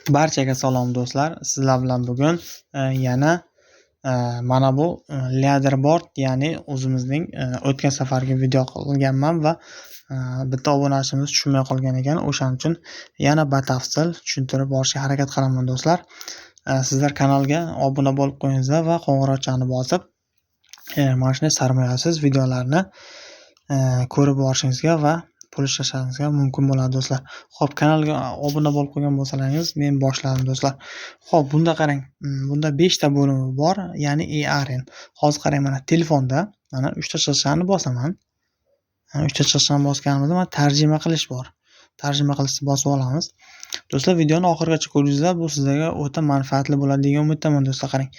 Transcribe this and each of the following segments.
Barchaga salom do'stlar. Sizlar bilan bugun yana mana bu leaderboard, ya'ni o'zimizning o'tgan safargi video qilganman va bitta obunachimiz tushunmay qolgan ekan. O'shaning uchun yana batafsil tushuntirib borishga harakat qilaman do'stlar. Sizlar kanalga obuna bo'lib qo'yingizlar va qo'ng'iroqchani bosib mana shunday sarmoyasiz videolarni ko'rib borishingizga va pul ishlashingizga mumkin bo'ladi do'stlar. Xo'p, kanalga obuna bo'lib qo'ygan bo'lsalaringiz, men boshladim do'stlar. Xo'p, bunda qarang. Bunda 5 ta bo'limi bor, ya'ni ERN. Hozir qarang, mana telefonda mana 3 ta chiziqchani bosaman. 3 ta chiziqchani bosganimizda mana tarjima qilish bor. Tarjima qilishni bosib olamiz. Do'stlar, videoni oxirigacha ko'ringizlar, bu sizlarga o'ta manfaatli bo'ladi degan umiddaman do'stlar. Qarang.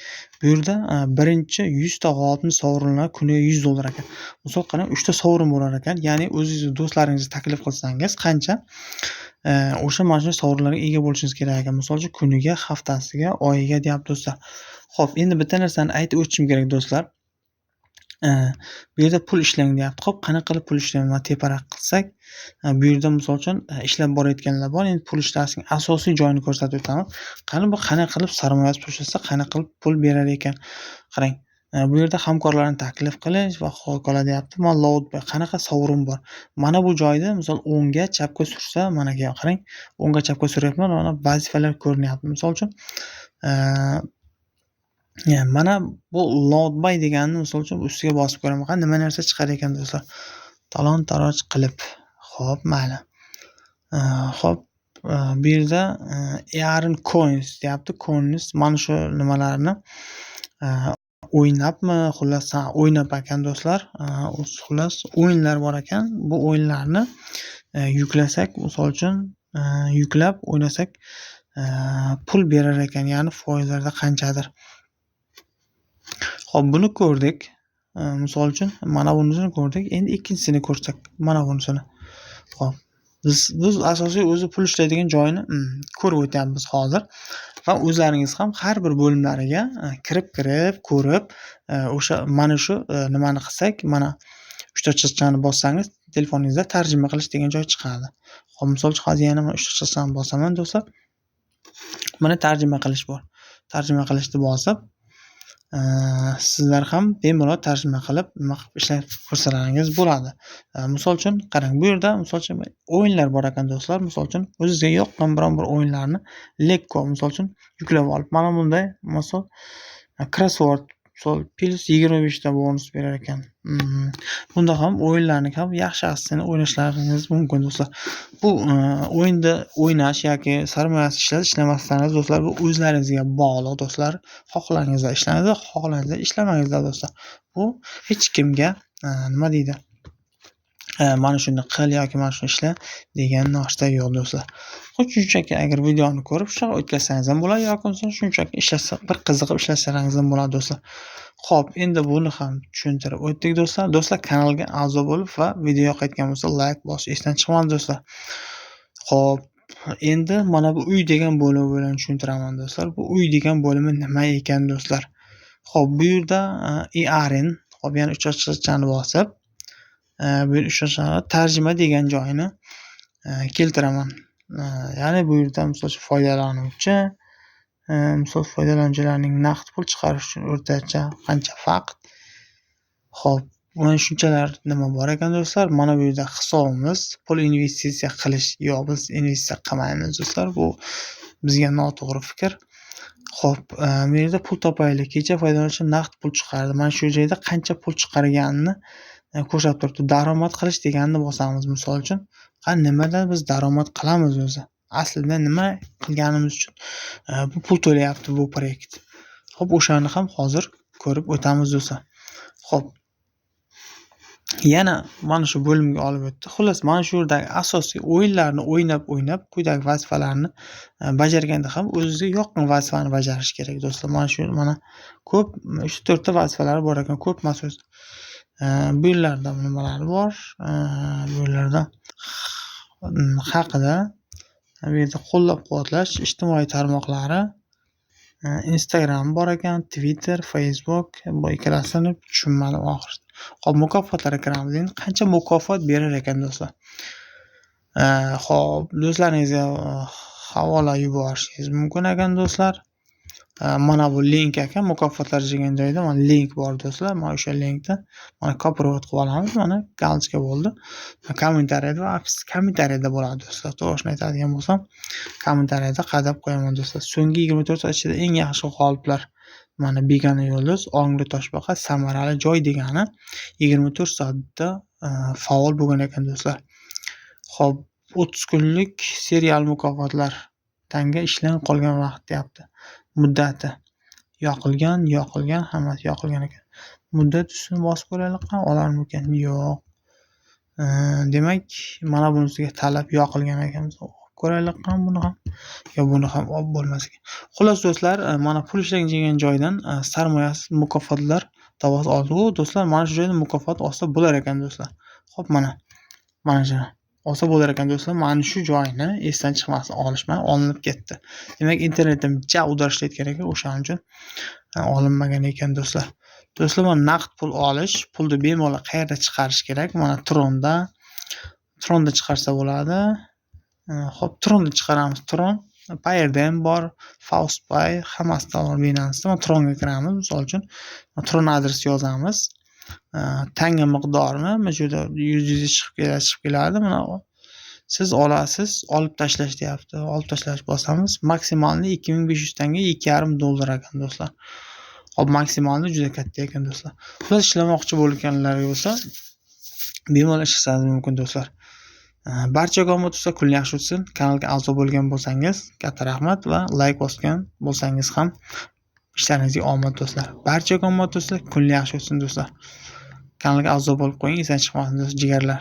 Bu yerda birinchi 100 ta g'olibni sovrinlari kuniga $100 ekan. Misol qarang, 3 ta sovrin bo'lar ekan. Ya'ni o'zingiz do'stlaringizni taklif qilsangiz qancha o'sha mana shu sovrinlarga ega bo'lishingiz kerak ekan. Misol uchun kuniga, haftasiga, oyiga deyapti do'stlar. Xo'p, endi bitta narsani aytib o'tishim kerak do'stlar. Bu yerda pul ishlang deyapti. Xo'p, qanaqa qilib pul ishlayman? Teparoq qilsak, bu yerda misol uchun ishlab borayotganlar bor. Endi pul ishlashning asosiy joyini ko'rsatib o'taman. Qani bu qanaqa qilib sarmoyasi to'shasa, qanaqa qilib pul berar ekan? Qarang. Bu yerda hamkorlarni taklif qilish va hokazo deyapti. Mana load qanaqa sovrin bor. Mana bu joyda misol 10 ga chapga sursa, mana qarang. 10 ga chapga suryapman, mana vazifalar ko'rinyapti. Misol uchun mana bu load by deganni misol uchun ustiga bosib ko'raman. Qani nima narsa chiqar ekan do'stlar? Talon-taroj qilib. Xo'p, mayli. Xo'p, bu yerda ERN coins deyapti. Coins mana shu nimalarni o'ynabmi, xullas o'ynab ekan do'stlar. Xullas o'yinlar bor ekan. Bu o'yinlarni yuklasak, misol uchun yuklab o'ynasak pul berar ekan, ya'ni foizlarda qanchadir. Xo'p, buni ko'rdik. Misol uchun mana bunisini ko'rdik. Endi ikkinchisini ko'rsak, mana bunisini. Xo'p, biz asosiy o'zi pul ishlaydigan joyini ko'rib o'tyapmiz hozir. Va o'zlaringiz ham har bir bo'limlariga kirib ko'rib, o'sha mana shu nimani qilsak, mana 3 ta chiziqchani bossangiz, telefoningizda tarjima qilish degan joy chiqadi. Xo'p, misol uchun hozir yana mana 3 ta chiziqchani bosaman do'stlar. Mana tarjima qilish bor. Tarjima qilishni bosib, sizlar ham bemalol tarjima qilib nima qilib ishlab ko'rsalaringiz bo'ladi. Misol uchun qarang, bu yerda misol uchun o'yinlar bor ekan do'stlar. Misol uchun o'zingizga yoqqan biron bir o'yinlarni lekko misol uchun yuklab olib, mana bunday misol crossword misol +25 ta bonus berar ekan. Bunda ham o'yinlarni ham yaxshi asini o'ynashlaringiz mumkin do'stlar. Bu o'yinda o'ynash yoki sarmoyasi ishlamasligingiz do'stlar, bu o'zlaringizga bog'liq do'stlar. Xohlaganingizda ishlaysiz, xohlaganingizda ishlamangizlar do'stlar. Bu hech kimga nima deydi? Mana shuni qil yoki mana shuni ishla degan narsa yo'q do'stlar. Shunchaki agar videoni ko'rib shunday o'tkazsangiz ham bo'ladi yoki shunchaki ishlasa, bir qiziqib ishlasangiz ham bo'ladi do'stlar. Xo'p, endi buni ham tushuntirib o'tdik do'stlar. Do'stlar, kanalga a'zo bo'lib va video yoqayotgan bo'lsa like bosish esdan chiqmadi do'stlar. Xo'p, endi mana bu uy degan bo'limi bilan tushuntiraman do'stlar. Bu uy degan bo'limi nima ekan do'stlar? Xo'p, bu yerda ERN, xo'p, yana 3 chiziqchani bosib, bu yerda tarjima degan joyini keltiraman. Ya'ni bu yerda misol uchun foydalanuvchi, misol foydalanuvchilarning naqd pul chiqarish uchun o'rtacha qancha vaqt. Xo'p, mana shunchalar nima bor ekan do'stlar. Mana bu yerda hisobimiz, pul investitsiya qilish yo'q, biz investitsiya qilmaymiz do'stlar. Bu bizga noto'g'ri fikr. Xo'p, bu yerda pul topaylik. Kecha foydalanuvchi naqd pul chiqardi. Mana shu joyda qancha pul chiqarganini ko'rsatib turibdi. Daromad qilish deganni bosamiz misol uchun. Qani nimadan biz daromad qilamiz o'zi? Aslida nima qilganimiz uchun bu pul to'layapti bu proyekt. Xo'p, o'shani ham hozir ko'rib o'tamiz do'stlar. Xo'p. Yana mana shu bo'limga olib o'tdi. Xullas, mana shu yerdagi asosiy o'yinlarni o'ynab, quyidagi vazifalarni bajarganda ham o'zingizga yoqqan vazifani bajarish kerak do'stlar. Mana shu ko'p 3-4 ta vazifalari bor ekan, ko'p masoz. Bu yerlarda nimalar bor? Bu yerlarda haqida, bu yerda qo'llab-quvvatlash ijtimoiy tarmoqlari, Instagram bor ekan, Twitter, Facebook, bu ikkalasini tushunmadim oxirida. Xo'p, mukofotlarga kiramiz. Endi qancha mukofot berar ekan do'stlar? Xo'p, do'stlaringizga havola yuborishingiz mumkin ekan do'stlar. Mana bu link ekan, mukofotlar degan joyda mana link bor do'stlar. Mana o'sha linkda mana koprovod qilib olamiz. Mana galочка bo'ldi. Kommentariyada va kommentariyada bo'ladi do'stlar. To'g'risini aytadigan bo'lsam, kommentariyada qadab qo'yaman do'stlar. So'nggi 24 soat ichida eng yaxshi g'oliblar mana Begona yulduz, Ongli toshbaqa, Samarali joy degani 24 soatda faol bo'lgan ekan do'stlar. Xo'p, 30 kunlik serial mukofotlar tanga ishlang qolgan vaqt deyapti. Muddati yoqilgan, hammasi yoqilgan ekan. Muddat ustini bosib ko'raylik, olarmikan? Yo'q. Demak, mana bunisiga talab yoqilgan ekan. Ko'raylik buni ham. Yo, buni ham olib bo'lmas ekan. Xullas do'stlar, mana pul ishlang degan joydan sarmoyasiz mukofotlar tovoz oldi. Do'stlar, mana shu joyda mukofot olsa bo'lar ekan do'stlar. Xo'p, mana shu olsa bo'lar ekan do'stlar. Mana shu joyni esdan chiqmasin, olishmay olinib ketdi. Demak, internetim udashlayotgan ekan, o'shaning uchun olinmagan ekan do'stlar. Do'stlar, mana naqd pul olish, pulni bemalol qayerda chiqarish kerak? Mana Tronda chiqarsa bo'ladi. Xo'p, Tronda chiqaramiz. Tron Paye'da ham bor, Faustpay, hammasida bor. Binance'da mana Tronga kiramiz. Misol uchun, Tron adresi yozamiz. Tanga miqdorini mana shu yerda 100 chiqib keladi. Mana siz olasiz, olib tashlash deyapti. Olib tashlash bosamiz. Maksimalni 2500 tanga, $2.5 ekan do'stlar. Hop, maksimalni juda katta ekan do'stlar. Siz ishlamoqchi bo'lganlar bo'lsa, bemalol ishlashingiz mumkin do'stlar. Barchaga omad bo'lsa, kun yaxshi o'tsin. Kanalga a'zo bo'lgan bo'lsangiz, katta rahmat va like bosgan bo'lsangiz ham ishlaringizga omad do'stlar. Barchaga omad do'stlar, kun yaxshi o'tsin do'stlar. Kanalga a'zo bo'lib qo'ying, esan chiqmasin do'stlar, jigarlar.